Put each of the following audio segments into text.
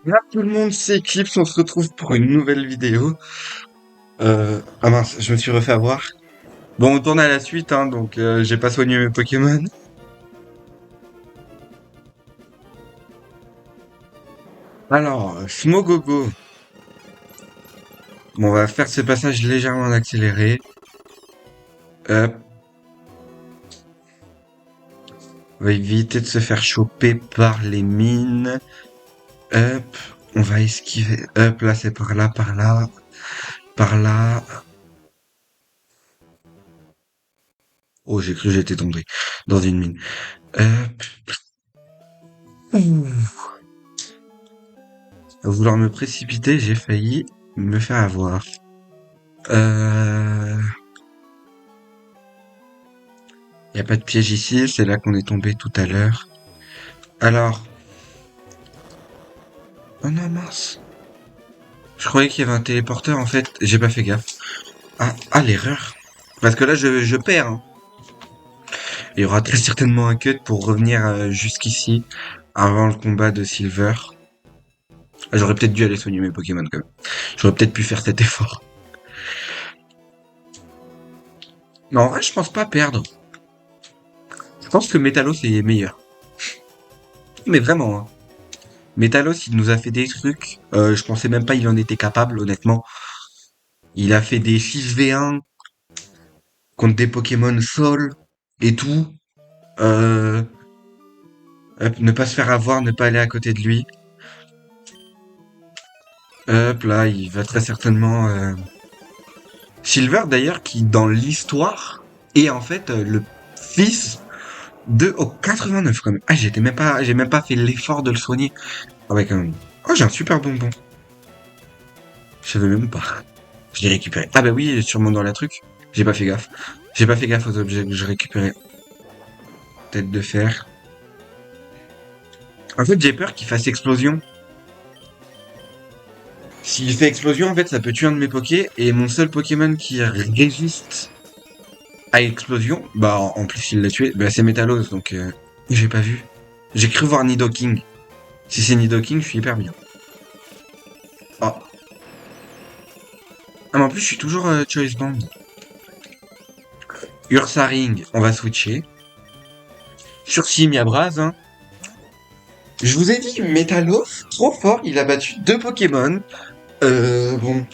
Là, tout le monde s'équipe, on se retrouve pour une nouvelle vidéo. Ah mince, je me suis refait avoir. Bon, on tourne à la suite, hein, donc j'ai pas soigné mes Pokémon. Alors, Smogogo. Bon, on va faire ce passage légèrement accéléré. Hop, on va éviter de se faire choper par les mines. Hop, on va esquiver. Hop, là c'est par là, par là, par là. Oh, j'ai cru que j'étais tombé dans une mine. Hop. Ouh. À vouloir me précipiter, j'ai failli me faire avoir. Euh... Y a pas de piège ici, c'est là qu'on est tombé tout à l'heure. Alors... Oh non, mince. Je croyais qu'il y avait un téléporteur, en fait. J'ai pas fait gaffe. Ah, l'erreur. Parce que là, je perds. Hein. Il y aura très certainement un cut pour revenir jusqu'ici, avant le combat de Silver. Ah, j'aurais peut-être dû aller soigner mes Pokémon, quand même. J'aurais peut-être pu faire cet effort. Mais en vrai, je pense pas perdre. Je pense que Metalos est meilleur. Mais vraiment, hein. Metalos, il nous a fait des trucs. Je pensais même pas il en était capable, honnêtement. Il a fait des 6v1 contre des Pokémon Sol et tout. Euh, ne pas se faire avoir, ne pas aller à côté de lui. Hop, là, il va très certainement... Silver, d'ailleurs, qui, dans l'histoire, est en fait le fils de... Oh, 89, quand même. Ah, j'ai même pas fait l'effort de le soigner. Ah ouais, quand même. Oh, j'ai un super bonbon. Je savais même pas. Je l'ai récupéré. Ah bah oui, sûrement dans la truc. J'ai pas fait gaffe. J'ai pas fait gaffe aux objets que je récupérais. Tête de fer. En fait, j'ai peur qu'il fasse explosion. S'il fait explosion, en fait, ça peut tuer un de mes Pokés. Et mon seul Pokémon qui résiste à explosion, bah en plus il l'a tué, bah c'est Metalos, donc j'ai pas vu. J'ai cru voir Nidoking. Si c'est Nidoking, je suis hyper bien. Ah. Ah mais en plus je suis toujours Choice Band. Ursaring, on va switcher. Sur Miabraz, hein. Je vous ai dit, Metalos, trop fort, il a battu deux Pokémon. Bon,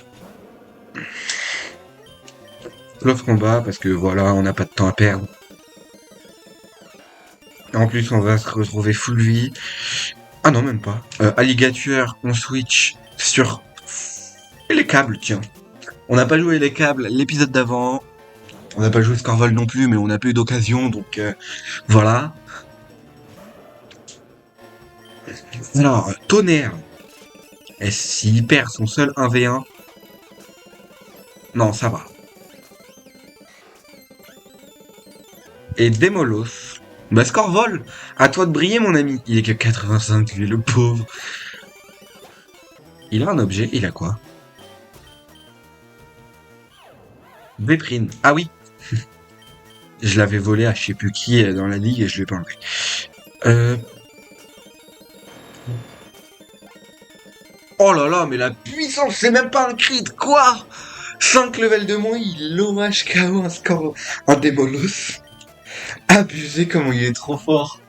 Love combat, parce que voilà, on n'a pas de temps à perdre. En plus, on va se retrouver full vie. Ah non, même pas. Alligator, on switch sur les câbles, tiens. On n'a pas joué les câbles l'épisode d'avant. On n'a pas joué Scorvol non plus, mais on n'a pas eu d'occasion, donc voilà. Alors, Tonnerre. Est-ce s'il perd son seul 1v1? Non, ça va. Et Démolos. Bah, Scorvol, à toi de briller, mon ami. Il est que 85, lui, le pauvre. Il a un objet, il a quoi? Véprine. Ah oui, je l'avais volé à je sais plus qui dans la ligue et je l'ai pas enlevé. Euh... Oh là là, mais la puissance, c'est même pas un crit, quoi? 5 levels de moins, il l'OH KO un score, un Démolos. Abusé comment il est trop fort.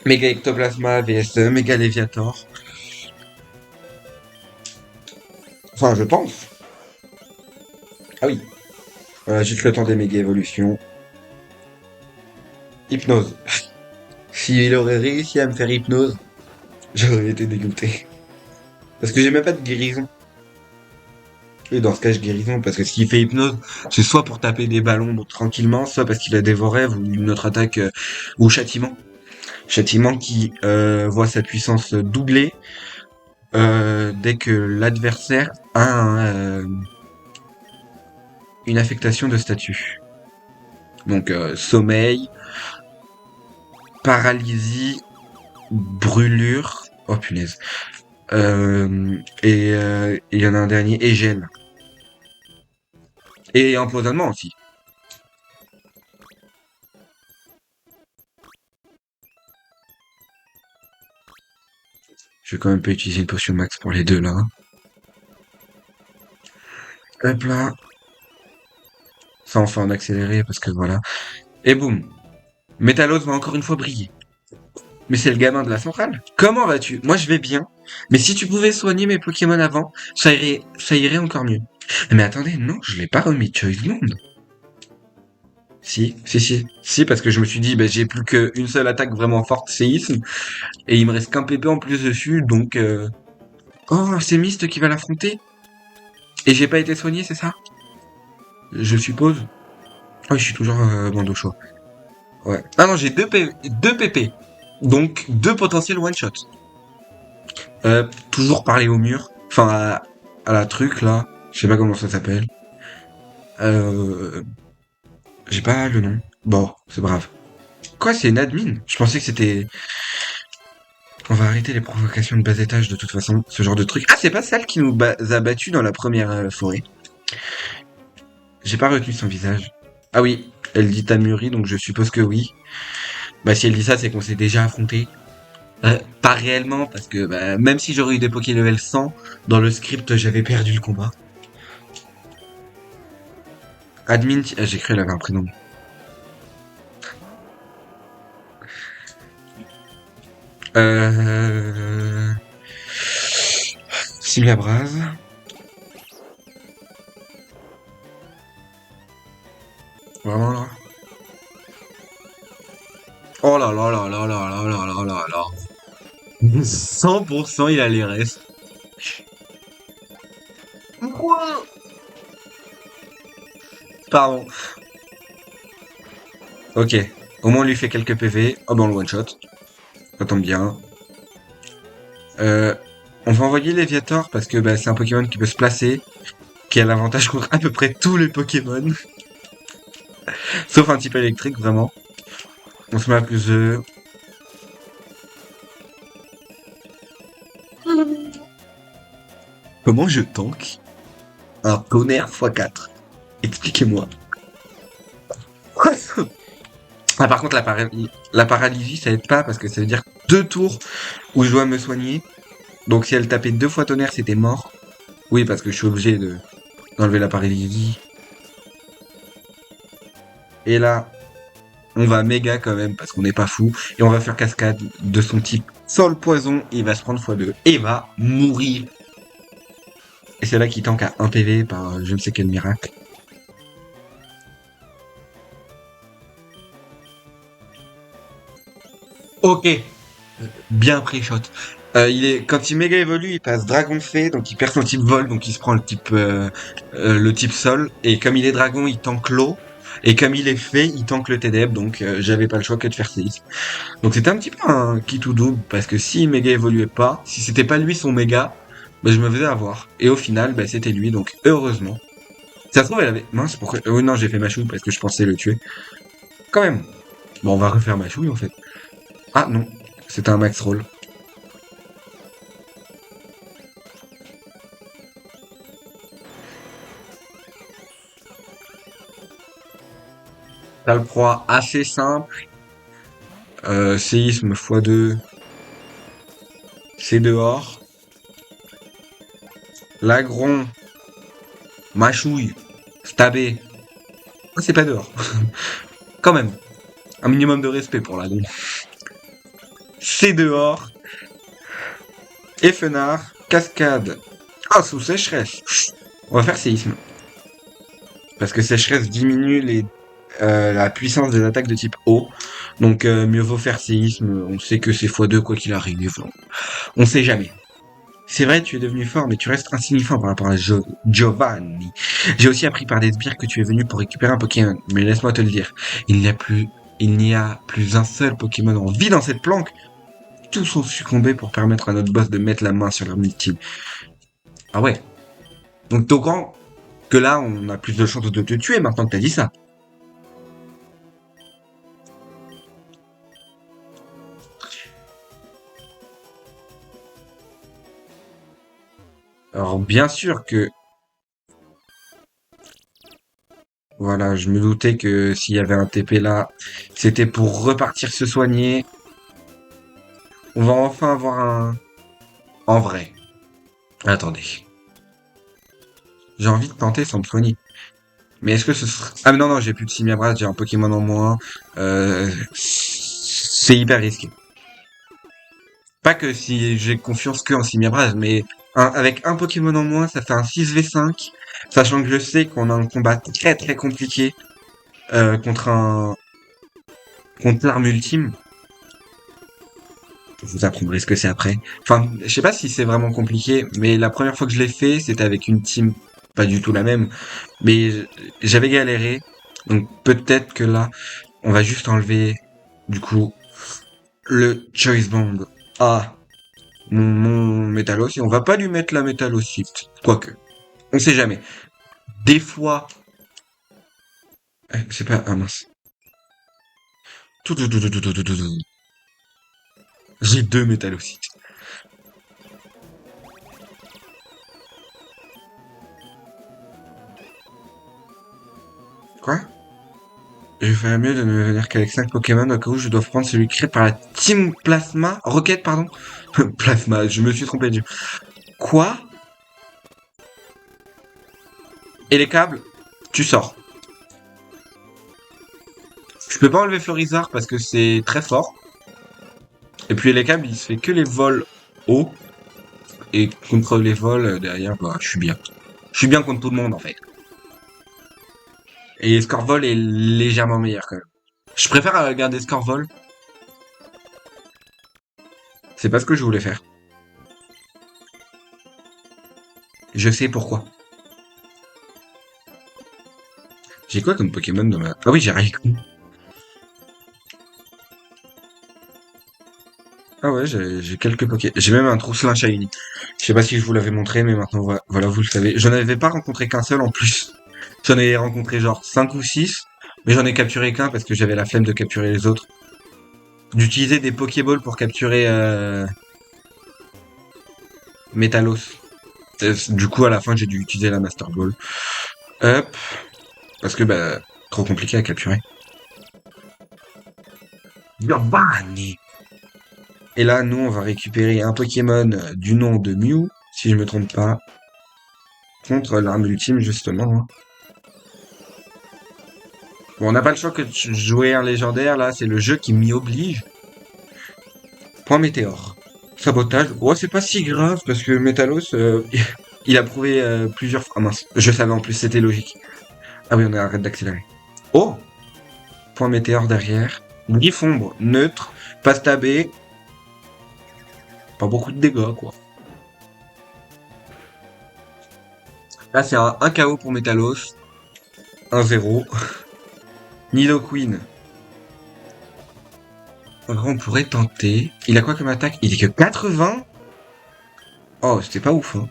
Méga Ectoplasma vs Méga Léviator. Enfin, je pense. Ah oui. Voilà, juste le temps des méga évolutions. Hypnose. S'il aurait réussi à me faire hypnose, j'aurais été dégoûté. Parce que j'ai même pas de guérison. Et dans ce cas, je guérison, parce que s'il fait hypnose, c'est soit pour taper des ballons tranquillement, soit parce qu'il a des rêves ou une autre attaque, ou châtiment. Châtiment qui voit sa puissance doubler dès que l'adversaire a une affectation de statut. Donc sommeil, paralysie, brûlure. Oh punaise. Et il y en a un dernier, et gel. Et empoisonnement aussi. Je vais quand même pas utiliser une potion max pour les deux là. Hop là. Ça on fait en accéléré parce que voilà. Et boum. Métalos va encore une fois briller. Mais c'est le gamin de la centrale. Comment vas-tu? Moi je vais bien. Mais si tu pouvais soigner mes Pokémon avant, ça irait encore mieux. Mais attendez, non, je l'ai pas remis Choice Bond. Si, parce que je me suis dit, bah, j'ai plus qu'une seule attaque vraiment forte, séisme, et il me reste qu'un PP en plus dessus, donc oh, c'est Mist qui va l'affronter. Et j'ai pas été soigné, c'est ça? Je suppose. Ah oui, je suis toujours bandeau chaud. Ouais. Ah non, j'ai deux PP. Donc deux potentiels one-shot. Toujours parler au mur. Enfin, à la truc, là. Je sais pas comment ça s'appelle. Euh, j'ai pas le nom. Bon, c'est brave. Quoi, c'est une admin? Je pensais que c'était... On va arrêter les provocations de bas étage de toute façon, ce genre de truc. Ah, c'est pas celle qui nous a battus dans la première forêt. J'ai pas retenu son visage. Ah oui, elle dit Tamuri, donc je suppose que oui. Bah si elle dit ça, c'est qu'on s'est déjà affronté. Pas réellement, parce que bah, même si j'aurais eu des Poké level 100, dans le script, j'avais perdu le combat. Admin, j'ai cru qu'elle avait un prénom. Euh... Simia Braz. Vraiment là. Oh là là là là là là là là là là. 100% il a les restes. Pourquoi? Pardon. Ok. Au moins on lui fait quelques PV. Oh ben on le one shot. Ça tombe bien. Euh, on va envoyer Léviator parce que bah, c'est un Pokémon qui peut se placer, qui a l'avantage contre à peu près tous les Pokémon. Sauf un type électrique, vraiment. On se met à plus de... Comment je tank un tonnerre x4? Expliquez-moi. Ah, par contre, la paralysie, ça aide pas parce que ça veut dire 2 tours où je dois me soigner. Donc si elle tapait 2 fois tonnerre, c'était mort. Oui, parce que je suis obligé d'enlever la paralysie. Et là, on va méga quand même parce qu'on n'est pas fou. Et on va faire cascade de son type sol poison. Et il va se prendre x2 et il va mourir. Et c'est là qu'il tank à 1 PV par je ne sais quel miracle. Ok, bien pré-shot. Quand il méga évolue, il passe dragon fée, donc il perd son type vol, donc il se prend le type sol. Et comme il est dragon, il tank l'eau. Et comme il est fée, il tank le TDF, donc j'avais pas le choix que de faire séisme. Donc c'était un petit peu un kit ou double, parce que si méga évoluait pas, si c'était pas lui son méga, bah, je me faisais avoir. Et au final, bah, c'était lui, donc heureusement. Ça se trouve, elle avait... Mince, pourquoi... Oh non, j'ai fait ma chouille parce que je pensais le tuer. Quand même. Bon, on va refaire ma chouille, en fait. Ah, non. C'était un max roll. T'as le proie assez simple. Séisme x2. C'est dehors. L'agron. Machouille. Stabé. Ah, c'est pas dehors. Quand même. Un minimum de respect pour l'agron. C'est dehors. Et Fenard. Cascade. Ah, sous sécheresse. On va faire séisme. Parce que sécheresse diminue la puissance des attaques de type eau. Donc mieux vaut faire séisme. On sait que c'est x2 quoi qu'il arrive. On sait jamais. C'est vrai, tu es devenu fort, mais tu restes insignifiant par rapport à Giovanni. J'ai aussi appris par des sbires que tu es venu pour récupérer un Pokémon. Mais laisse-moi te le dire. Il n'y a plus un seul Pokémon en vie dans cette planque. Tous ont succombé pour permettre à notre boss de mettre la main sur leur ultime. Ah ouais. Donc t'es au courant que là, on a plus de chances de te tuer maintenant que t'as dit ça. Alors bien sûr que... Voilà, je me doutais que s'il y avait un TP là, c'était pour repartir se soigner. On va enfin avoir En vrai. Attendez. J'ai envie de tenter Symphony. Mais est-ce que ce serait... Ah mais non, non, j'ai plus de Simiabras, j'ai un Pokémon en moins. C'est hyper risqué. Pas que si j'ai confiance que en Simiabras, mais avec un Pokémon en moins, ça fait un 6v5. Sachant que je sais qu'on a un combat très très compliqué contre contre l'arme ultime. Je vous apprendrai ce que c'est après. Enfin, je sais pas si c'est vraiment compliqué, mais la première fois que je l'ai fait, c'était avec une team pas du tout la même. Mais j'avais galéré. Donc peut-être que là, on va juste enlever, du coup, le Choice Band à mon Métalos. Et on va pas lui mettre la Métallocite. Quoique. On sait jamais. Des fois... C'est pas... Ah mince. Tout. J'ai deux Métallocites. Quoi? Je ferais mieux de ne venir qu'avec 5 Pokémon au cas où je dois prendre celui créé par la Team Plasma. Rocket, pardon. Plasma, je me suis trompé de... Quoi? Et les câbles? Tu sors. Je peux pas enlever Florizard parce que c'est très fort. Et puis les câbles, il se fait que les vols hauts. Et contre les vols derrière, bah, je suis bien. Je suis bien contre tout le monde en fait. Et Scorvol est légèrement meilleur quand même. Je préfère garder Scorvol. C'est pas ce que je voulais faire. Je sais pourquoi. J'ai quoi comme Pokémon dans ma... Ah oui, j'ai Raikou. Ah ouais, j'ai quelques Pokémon. J'ai même un Trousselin Shiny. Je sais pas si je vous l'avais montré, mais maintenant, voilà, vous le savez. J'en avais pas rencontré qu'un seul en plus. J'en ai rencontré genre 5 ou 6, mais j'en ai capturé qu'un parce que j'avais la flemme de capturer les autres. D'utiliser des Pokéballs pour capturer Metalos. Du coup, à la fin, j'ai dû utiliser la Master Ball. Hop, parce que bah, trop compliqué à capturer. Giovanni. Et là, nous, on va récupérer un Pokémon du nom de Mew, si je me trompe pas, contre l'arme ultime, justement, hein. Bon, on n'a pas le choix que de jouer un légendaire, là, c'est le jeu qui m'y oblige. Point météore. Sabotage. Oh, c'est pas si grave, parce que Metalos, il a prouvé plusieurs fois. Ah mince, je savais en plus, c'était logique. Ah oui, on arrête d'accélérer. Oh! Point météore derrière. Griffombre, neutre. Pasta B. Pas beaucoup de dégâts, quoi. Là, c'est un KO pour Metalos. 1-0. Nidoqueen. En vrai, on pourrait tenter. Il a quoi comme attaque? Il est que 80? Oh, c'était pas ouf, hein.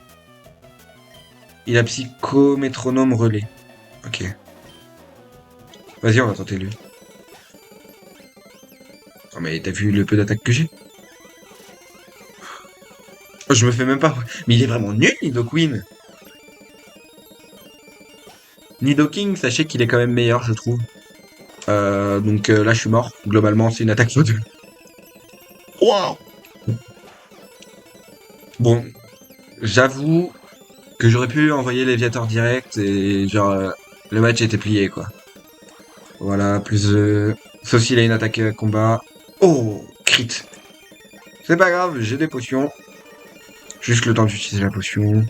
Il a psychométronome relais. Ok. Vas-y, on va tenter lui. Oh, mais t'as vu le peu d'attaque que j'ai? Oh, je me fais même pas. Mais il est vraiment nul, Nidoqueen. Nidoking, sachez qu'il est quand même meilleur, je trouve. Donc là, je suis mort. Globalement, c'est une attaque x 2. Wow. Bon, j'avoue que j'aurais pu envoyer Léviator direct et genre le match était plié quoi. Voilà, plus sauf s'il a une attaque combat. Oh, crit. C'est pas grave, j'ai des potions. Juste le temps d'utiliser la potion.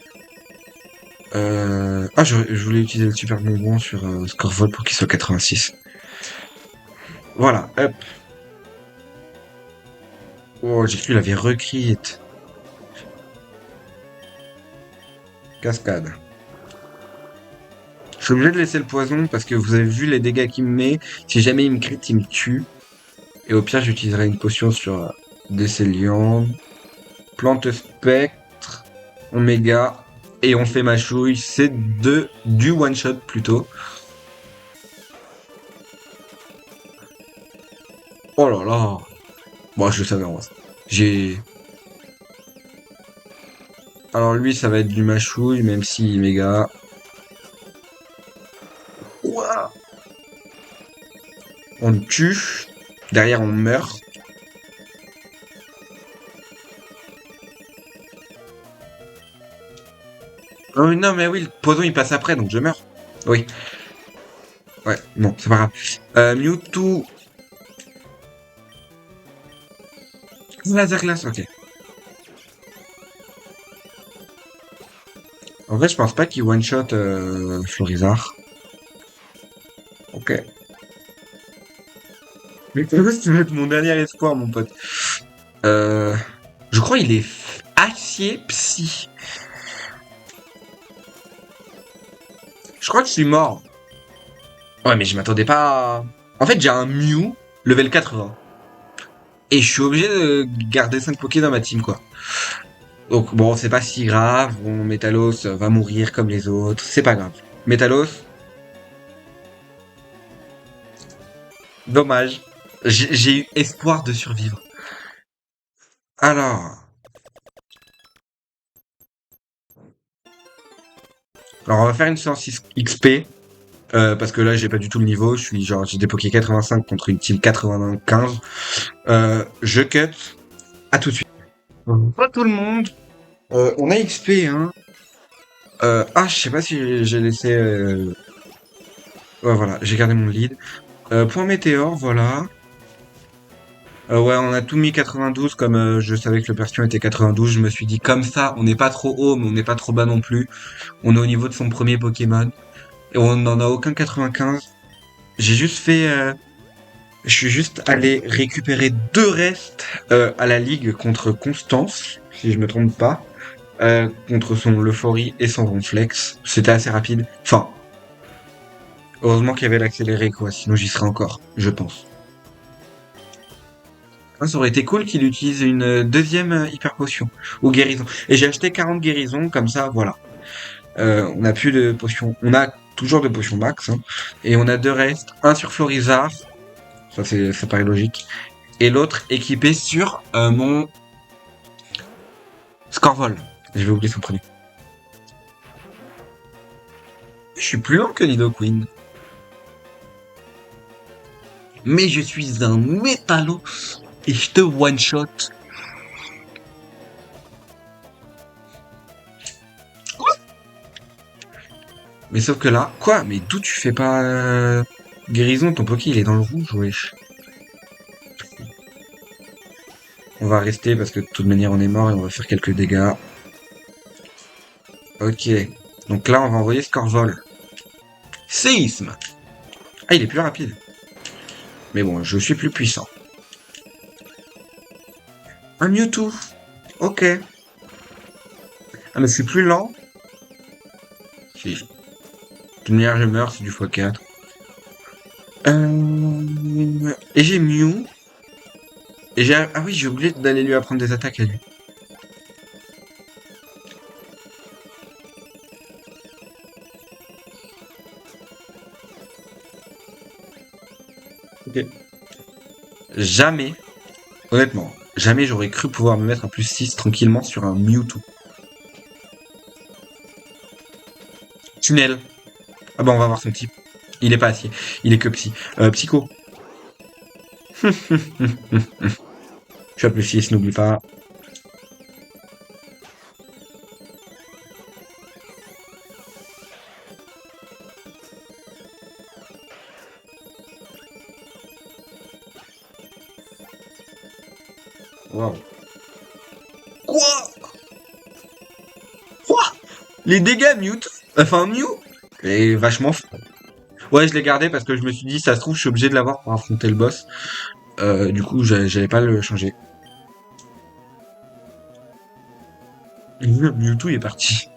Ah, je voulais utiliser le super bonbon sur Scorvol pour qu'il soit 86. Voilà, hop. Oh, j'ai cru qu'il avait recrit. Cascade. Je suis obligé de laisser le poison parce que vous avez vu les dégâts qu'il me met. Si jamais il me crit, il me tue. Et au pire, j'utiliserai une potion sur Décéliande. Plante spectre. Oméga. Et on fait ma chouille. C'est du one shot plutôt. Oh là là. Bon, je le savais en vrai. J'ai... Alors lui, ça va être du machouille, même si méga. Ouah. On le tue. Derrière, on meurt. Oh non, mais oui, le poison il passe après, donc je meurs. Oui, ouais, bon, c'est pas grave. Mewtwo, laser glace, ok. En vrai, je pense pas qu'il one-shot Florizard. Ok. Mais tu vas être mon dernier espoir, mon pote. Euh, je crois il est acier psy. Je crois que je suis mort. Ouais, mais je m'attendais pas à... En fait, j'ai un Mew, level 80. Et je suis obligé de garder 5 Poké dans ma team, quoi. Donc bon, c'est pas si grave. Bon, Metalos va mourir comme les autres. C'est pas grave. Metalos, dommage. J'ai eu espoir de survivre. Alors, alors on va faire une séance XP. Parce que là, j'ai pas du tout le niveau. Je suis genre, j'ai des Poké 85 contre une team 95. Je cut. À tout de suite. Pas tout le monde. On a XP, hein. Je sais pas si j'ai laissé. Ouais, voilà, j'ai gardé mon lead. Point météore, voilà. Ouais, on a tout mis 92, comme je savais que le Persion était 92. Je me suis dit, comme ça, on n'est pas trop haut, mais on n'est pas trop bas non plus. On est au niveau de son premier Pokémon. Et on n'en a aucun 95. J'ai juste fait. Je suis juste allé récupérer deux restes à la ligue contre Constance, si je me trompe pas. Contre son Euphorie et son Ronflex. C'était assez rapide. Enfin, heureusement qu'il y avait l'accéléré, quoi. Sinon, j'y serais encore, je pense. Ah, ça aurait été cool qu'il utilise une deuxième hyper potion ou guérison. Et j'ai acheté 40 guérisons, comme ça, voilà. On a plus de potions. On a toujours de potions max. Hein, et on a deux restes. Un sur Florizard. Ça paraît logique. Et l'autre équipé sur mon Scorvol. Je vais oublier son prénom. Je suis plus lent que Nidoqueen. Mais je suis un métallo et je te one-shot. Mais sauf que là, quoi? Mais d'où tu fais pas guérison? Ton Poké il est dans le rouge, wesh. On va rester parce que de toute manière on est mort et on va faire quelques dégâts. Ok. Donc là on va envoyer Scorvol. Séisme. Ah il est plus rapide. Mais bon, je suis plus puissant. Un Mewtwo. Ok. Ah mais je suis plus lent. Si. De toute manière je meurs, c'est du x4. Et j'ai Mew. Et j'ai... Ah oui, j'ai oublié d'aller lui apprendre des attaques à lui. Ok. Jamais, honnêtement, jamais j'aurais cru pouvoir me mettre à plus 6 tranquillement sur un Mewtwo. Tunnel. Ah bah on va voir son type. Il est pas acier. Il est que psy. Psycho. Je suis à plus 6, n'oublie pas. Waouh. Quoi? Quoi? Les dégâts Mewtwo. Enfin Mew. Et vachement fort. Ouais, je l'ai gardé parce que je me suis dit, ça se trouve, je suis obligé de l'avoir pour affronter le boss. Du coup, j'allais pas le changer. Mewtwo est parti.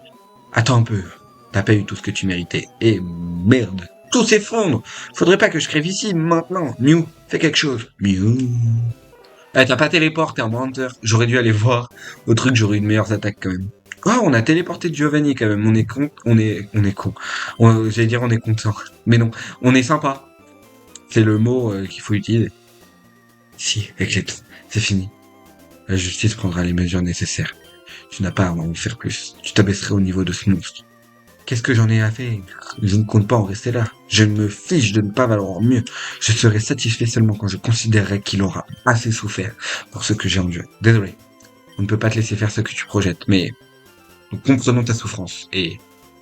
Attends un peu. T'as pas eu tout ce que tu méritais. Et merde. Tout s'effondre. Faudrait pas que je crève ici, maintenant. Mew, fais quelque chose. Mew. Eh, t'as pas téléporté en Hunter. J'aurais dû aller voir. Au truc, j'aurais eu de meilleures attaques quand même. Oh, on a téléporté Giovanni quand même. On est con. On est con. J'allais dire on est content. Mais non. On est sympa. C'est le mot qu'il faut utiliser. Si, Eclipse. C'est fini. La justice prendra les mesures nécessaires. Tu n'as pas à en faire plus. Tu t'abaisserais au niveau de ce monstre. Qu'est-ce que j'en ai à faire? Je ne compte pas en rester là. Je me fiche de ne pas valoir mieux. Je serai satisfait seulement quand je considérerai qu'il aura assez souffert pour ce que j'ai enduré. Désolé. On ne peut pas te laisser faire ce que tu projettes, mais nous comprenons ta souffrance et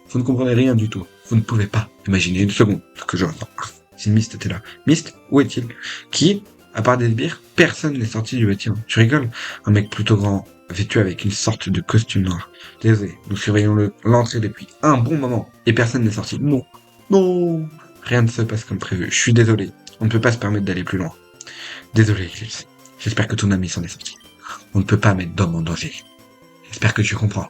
Vous ne comprenez rien du tout. Vous ne pouvez pas imaginer une seconde ce que je ressens. Si Mist était là. Mist, où est-il? Qui, à part des sbires, personne n'est sorti du bâtiment. Tu rigoles? Un mec plutôt grand, vêtu avec une sorte de costume noir. Désolé, nous surveillons l'entrée depuis un bon moment et personne n'est sorti. Non. Non. Rien ne se passe comme prévu. Je suis désolé. On ne peut pas se permettre d'aller plus loin. Désolé, Eclipse. J'espère que ton ami s'en est sorti. On ne peut pas mettre d'homme en danger. J'espère que tu comprends.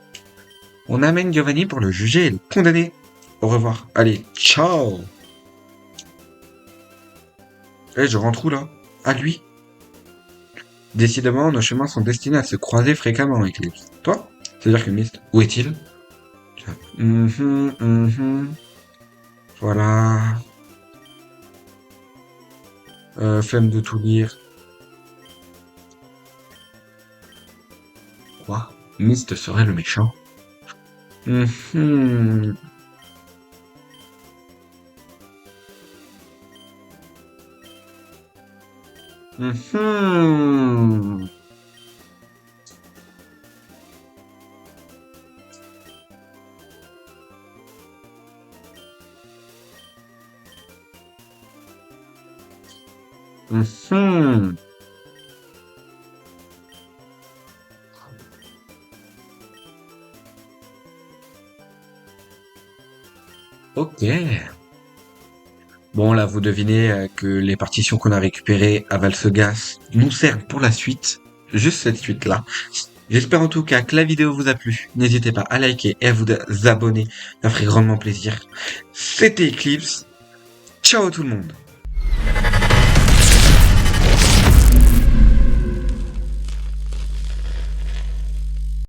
On amène Giovanni pour le juger et le condamner. Au revoir. Allez, ciao. Eh, je rentre où là? À lui? Décidément, nos chemins sont destinés à se croiser fréquemment, Eclipse. Toi? C'est-à-dire que Mist, où est-il? Voilà. Flemme de tout lire. Quoi? Mist serait le méchant? Mhm. Mhm. Mhm. Ok. Bon, là, vous devinez que les partitions qu'on a récupérées à Valsegas nous servent pour la suite. Juste cette suite-là. J'espère en tout cas que la vidéo vous a plu. N'hésitez pas à liker et à vous abonner. Ça ferait grandement plaisir. C'était Eclipse. Ciao tout le monde.